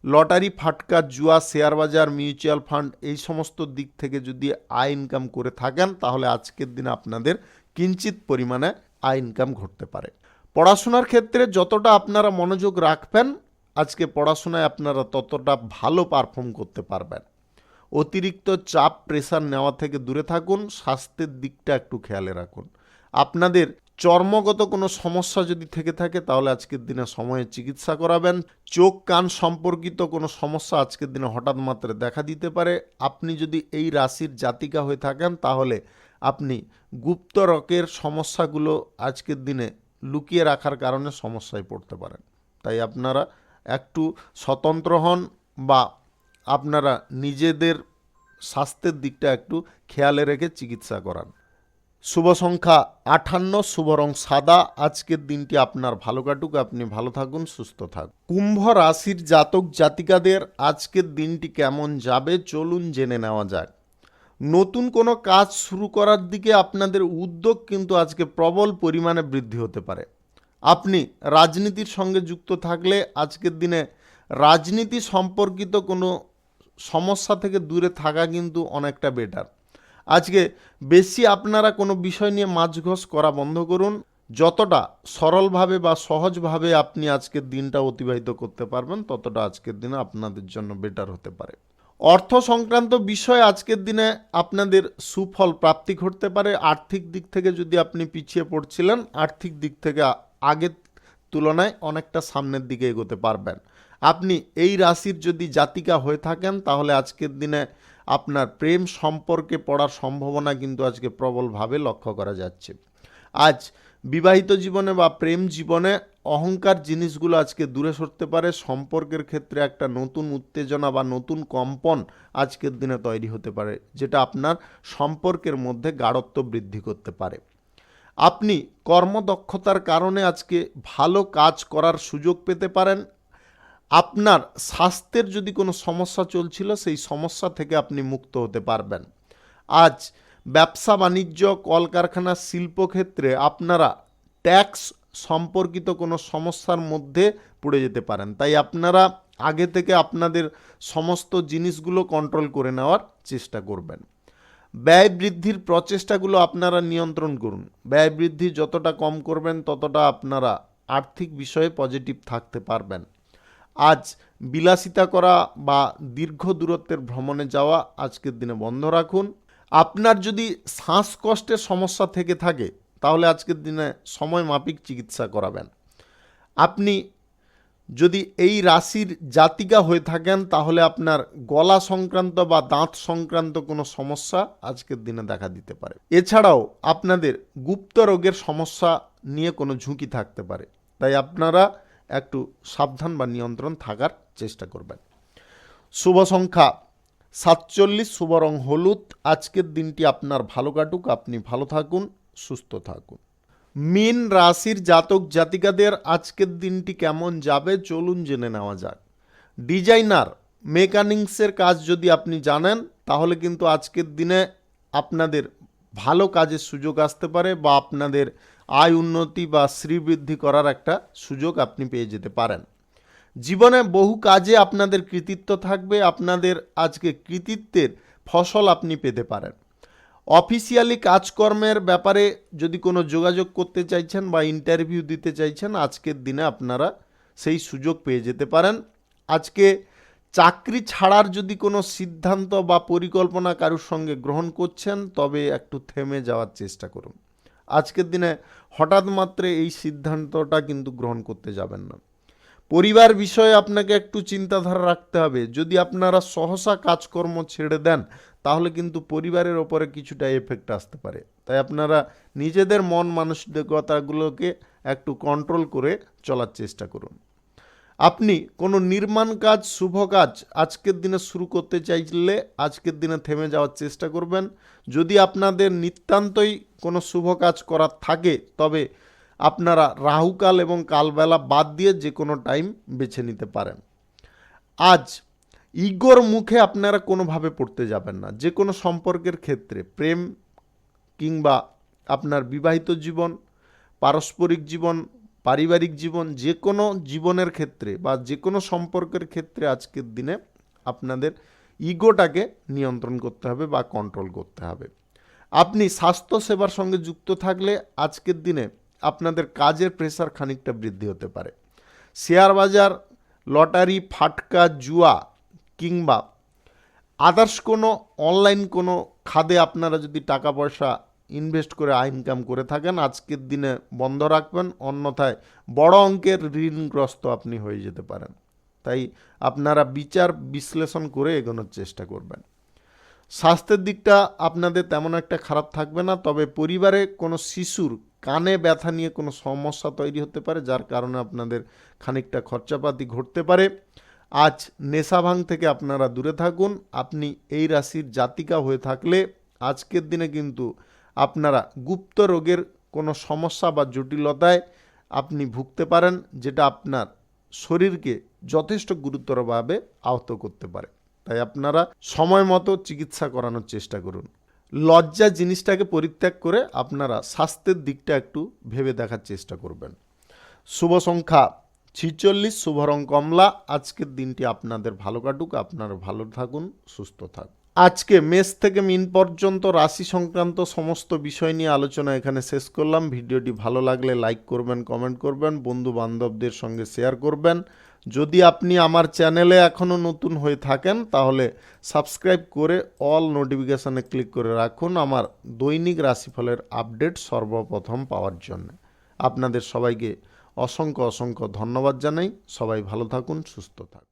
লটারি ফাটকা জুয়া শেয়ার বাজার মিউচুয়াল ফান্ড এই সমস্ত দিক থেকে যদি আয় ইনকাম করে থাকেন, তাহলে আজকের দিনে আপনাদের কিঞ্চিত পরিমাণে আয় ইনকাম ঘটতে পারে। পড়াশোনার ক্ষেত্রে যতটা আপনারা মনোযোগ রাখবেন, আজকে পড়াশোনায় আপনারা ততটা ভালো পারফর্ম করতে পারবেন। অতিরিক্ত চাপ প্রেসার নেওয়া থেকে দূরে থাকুন। স্বাস্থ্যের দিকটা একটু খেয়ালে রাখুন। আপনাদের চর্মগত কোনো সমস্যা যদি থেকে থাকে, তাহলে আজকের দিনে সময়ে চিকিৎসা করাবেন। চোখ কান সম্পর্কিত কোনো সমস্যা আজকের দিনে হঠাৎ মাত্রায় দেখা দিতে পারে। আপনি যদি এই রাশির জাতিকা হয়ে থাকেন, তাহলে আপনি গুপ্ত রকের সমস্যাগুলো আজকের দিনে লুকিয়ে রাখার কারণে সমস্যায় পড়তে পারেন। তাই আপনারা একটু স্বতন্ত্র হন, বা আপনারা নিজেদের স্বাস্থ্যের দিকটা একটু খেয়ালে রেখে চিকিৎসা করান। শুভ সংখ্যা 58, শুভ রং সাদা। আজকের দিনটি আপনার ভালো কাটুক, আপনি ভালো থাকুন, সুস্থ থাকুন। কুম্ভ রাশির জাতক জাতিকাদের আজকের দিনটি কেমন যাবে চলুন জেনে নেওয়া যাক। নতুন কোনো কাজ শুরু করার দিকে আপনাদের উদ্যোগ কিন্তু আজকে প্রবল পরিমাণে বৃদ্ধি হতে পারে। আপনি রাজনীতির সঙ্গে যুক্ত থাকলে আজকের দিনে রাজনীতি সম্পর্কিত কোনো সমস্যা থেকে দূরে থাকা কিন্তু অনেকটা বেটার। আজকে বেশি আপনারা কোনো বিষয় নিয়ে মাঝঘষ করা বন্ধ করুন। যতটা সরলভাবে বা সহজভাবে আপনি আজকের দিনটা অতিবাহিত করতে পারবেন, ততটা আজকের দিনে আপনাদের জন্য বেটার হতে পারে। অর্থ সংক্রান্ত বিষয়ে আজকের দিনে আপনাদের সুফল প্রাপ্তি ঘটতে পারে। আর্থিক দিক থেকে যদি আপনি পিছিয়ে পড়ছিলেন, আর্থিক দিক থেকে আগের তুলনায় অনেকটা সামনের দিকে এগোতে পারবেন। আপনি এই রাশির যদি জাতিকা হয়ে থাকেন, তাহলে আজকের দিনে আপনার প্রেম সম্পর্কে পড়ার সম্ভাবনা কিন্তু আজকে প্রবলভাবে লক্ষ্য করা যাচ্ছে। আজ বিবাহিত জীবনে বা প্রেম জীবনে অহংকার জিনিসগুলো আজকে দূরে সরতে পারে। সম্পর্কের ক্ষেত্রে একটা নতুন উত্তেজনা বা নতুন কম্পন আজকের দিনে তৈরি হতে পারে, যেটা আপনার সম্পর্কের মধ্যে গাঢ়ত্ব বৃদ্ধি করতে পারে। আপনি কর্মদক্ষতার কারণে আজকে ভালো কাজ করার সুযোগ পেতে পারেন। আপনার স্বাস্থ্যের যদি কোনো সমস্যা চলছিল, সেই সমস্যা থেকে আপনি মুক্ত হতে পারবেন। আজ ব্যবসা বাণিজ্য, কলকারখানা, শিল্পক্ষেত্রে আপনারা ট্যাক্স সম্পর্কিত কোনো সমস্যার মধ্যে পড়ে যেতে পারেন। তাই আপনারা আগে থেকে আপনাদের সমস্ত জিনিসগুলো কন্ট্রোল করে নেওয়ার চেষ্টা করবেন। ব্যয় বৃদ্ধির প্রচেষ্টাগুলো আপনারা নিয়ন্ত্রণ করুন। ব্যয় বৃদ্ধি যতটা কম করবেন ততটা আপনারা আর্থিক বিষয়ে পজিটিভ থাকতে পারবেন। আজ বিলাসিতা করা বা দীর্ঘ দূরত্বের ভ্রমণে যাওয়া আজকের দিনে বন্ধ রাখুন। আপনার যদি শ্বাসকষ্টের সমস্যা থেকে থাকে তাহলে আজকের দিনে সময় মাফিক চিকিৎসা করাবেন। আপনি যদি এই রাশির জাতিকা হয়ে থাকেন তাহলে আপনার গলা সংক্রান্ত বা দাঁত সংক্রান্ত কোনো সমস্যা আজকের দিনে দেখা দিতে পারে। এছাড়াও আপনাদের গুপ্ত রোগের সমস্যা নিয়ে কোনো ঝুঁকি থাকতে পারে, তাই আপনারা একটু সাবধান বা নিয়ন্ত্রণ থাকার চেষ্টা করবেন। শুভ সংখ্যা 47, শুভ রং হলুদ। আজকের দিনটি আপনার ভালো কাটুক, আপনি ভালো থাকুন, সুস্থ থাকুন। মীন রাশির জাতক জাতিকাদের আজকের দিনটি কেমন যাবে চলুন জেনে নেওয়া যাক। ডিজাইনার, মেকানিক্সের কাজ যদি আপনি জানেন তাহলে কিন্তু আজকের দিনে আপনাদের ভালো কাজের সুযোগ আসতে পারে বা আপনাদের আয় উন্নতি বা শ্রীবৃদ্ধি করার একটা সুযোগ আপনি পেয়ে যেতে পারেন। জীবনে বহু কাজে আপনাদের কৃতিত্ব থাকবে, আপনাদের আজকে কৃতিত্বের ফসল আপনি পেতে পারেন। অফিসিয়ালি কাজকর্মের ব্যাপারে যদি কোনো যোগাযোগ করতে চাইছেন বা ইন্টারভিউ দিতে চাইছেন আজকের দিনে আপনারা সেই সুযোগ পেয়ে যেতে পারেন। আজকে চাকরি ছাড়ার যদি কোনো সিদ্ধান্ত বা পরিকল্পনা কারোর সঙ্গে গ্রহণ করছেন তবে একটু থেমে যাওয়ার চেষ্টা করুন। আজকের দিনে হঠাৎ মাত্রে এই সিদ্ধান্তটা কিন্তু গ্রহণ করতে যাবেন না। পরিবার বিষয়ে আপনাকে একটু চিন্তাধারা রাখতে হবে। যদি আপনারা সহসা কাজকর্ম ছেড়ে দেন তাহলে কিন্তু পরিবারের ওপরে কিছুটা এফেক্ট আসতে পারে। তাই আপনারা নিজেদের মন মানসিকতাগুলোকে একটু কন্ট্রোল করে চলার চেষ্টা করুন। আপনি কোনো নির্মাণ কাজ, শুভ কাজ আজকের দিনে শুরু করতে চাইলে আজকের দিনে থেমে যাওয়ার চেষ্টা করবেন। যদি আপনাদের নিতান্তই কোনো শুভ কাজ করার থাকে তবে আপনারা রাহুকাল এবং কালবেলা বাদ দিয়ে যে কোনো টাইম বেছে নিতে পারেন। আজ ইগোর মুখে আপনারা কোনোভাবে পড়তে যাবেন না। যে কোনো সম্পর্কের ক্ষেত্রে, প্রেম কিংবা আপনার বিবাহিত জীবন, পারস্পরিক জীবন, পারিবারিক জীবন, যে কোনো জীবনের ক্ষেত্রে বা যে কোনো সম্পর্কের ক্ষেত্রে আজকের দিনে আপনাদের ইগোটাকে নিয়ন্ত্রণ করতে হবে বা কন্ট্রোল করতে হবে। আপনি স্বাস্থ্যসেবার সঙ্গে যুক্ত থাকলে আজকের দিনে আপনাদের কাজের প্রেসার খানিকটা বৃদ্ধি হতে পারে। শেয়ার বাজার, লটারি, ফাটকা, জুয়া কিংবা আদার্স কোনো অনলাইন কোনো খাদে আপনারা যদি টাকা পয়সা ইনভেস্ট করে ইনকাম করে থাকেন আজকের দিনে বন্ধ রাখবেন, অন্যথায় বড় অঙ্কের ঋণগ্রস্ত আপনি হয়ে যেতে পারেন। তাই আপনারা বিচার বিশ্লেষণ করে এগোনোর চেষ্টা করবেন। স্বাস্থ্যের দিকটা আপনাদের তেমন একটা খারাপ থাকবে না, তবে পরিবারে কোনো শিশুর কানে ব্যথা নিয়ে কোনো সমস্যা তৈরি হতে পারে, যার কারণে আপনাদের খানিকটা খরচাপাতি ঘটতে পারে। আজ নেশা ভাঙ থেকে আপনারা দূরে থাকুন। আপনি এই রাশির জাতিকা হয়ে থাকলে আজকের দিনে কিন্তু আপনারা গুপ্ত রোগের কোনো সমস্যা বা জটিলতায় আপনি ভুগতে পারেন, যেটা আপনার শরীরকে যথেষ্ট গুরুতরভাবে আহত করতে পারে। তাই আপনারা সময় মতো চিকিৎসা করানোর চেষ্টা করুন। লজ্জা জিনিসটাকে পরিত্যাগ করে আপনারা স্বাস্থ্যের দিকটা একটু ভেবে দেখার চেষ্টা করবেন। শুভ সংখ্যা 46, শুভ রং কমলা। আজকের দিনটি আপনাদের ভালো কাটুক, আপনারা ভালো থাকুন, সুস্থ থাকুন। আজকে মেষ থেকে মিন পর্যন্ত রাশি সংক্রান্ত সমস্ত বিষয় নিয়ে আলোচনা এখানে শেষ করলাম। ভিডিওটি ভালো লাগলে লাইক করবেন, কমেন্ট করবেন, বন্ধু বান্ধবদের সঙ্গে শেয়ার করবেন। যদি আপনি আমার চ্যানেলে এখনও নতুন হয়ে থাকেন তাহলে সাবস্ক্রাইব করে অল নোটিফিকেশানে ক্লিক করে রাখুন আমার দৈনিক রাশিফলের আপডেট সর্বপ্রথম পাওয়ার জন্য। আপনাদের সবাইকে অসংখ্য অসংখ্য ধন্যবাদ জানাই। সবাই ভালো থাকুন, সুস্থ থাকুন।